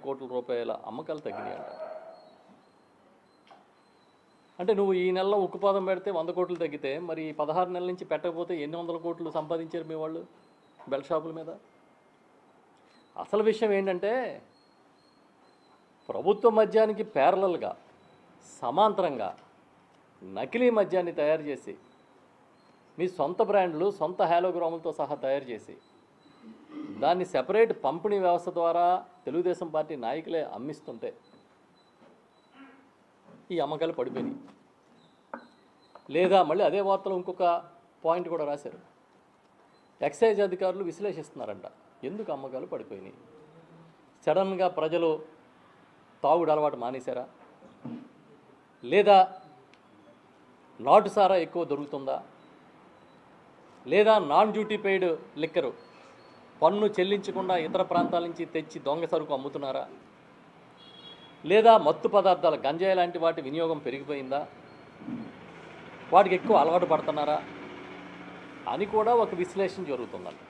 కోట్ల రూపాయల అమ్మకాలు తగ్గినాయంట. అంటే నువ్వు ఈ నెలలో ఉక్కుపాదం పెడితే 100 కోట్లు తగ్గితే మరి 16 నెలల నుంచి పెట్టకపోతే ఎన్ని వందల కోట్లు సంపాదించారు మీ వాళ్ళు బెల్ షాపుల మీద? అసలు విషయం ఏంటంటే ప్రభుత్వ మద్యానికి ప్యారలల్గా సమాంతరంగా నకిలీ మద్యాన్ని తయారు చేసి మీ సొంత బ్రాండ్లు సొంత హాలోగ్రాములతో సహా తయారు చేసి దాన్ని సెపరేట్ పంపిణీ వ్యవస్థ ద్వారా తెలుగుదేశం పార్టీ నాయకులే అమ్మిస్తుంటే ఈ అమ్మకాలు పడిపోయినాయి. లేదా మళ్ళీ అదే వార్తలో ఇంకొక పాయింట్ కూడా రాశారు. ఎక్సైజ్ అధికారులు విశ్లేషిస్తున్నారంట ఎందుకు అమ్మకాలు పడిపోయినాయి. సడన్గా ప్రజలు తాగుడు అలవాటు మానేశారా, లేదా నాటు సారా ఎక్కువ దొరుకుతుందా, లేదా నాన్ డ్యూటీ పెయిడ్ లిక్కరు పన్ను చెల్లించకుండా ఇతర ప్రాంతాల నుంచి తెచ్చి దొంగ సరుకు అమ్ముతున్నారా, లేదా మత్తు పదార్థాల గంజాయి లాంటి వాటి వినియోగం పెరిగిపోయిందా, వాటికి ఎక్కువ అలవాటు పడుతున్నారా అని కూడా ఒక విశ్లేషణ జరుగుతుందండి.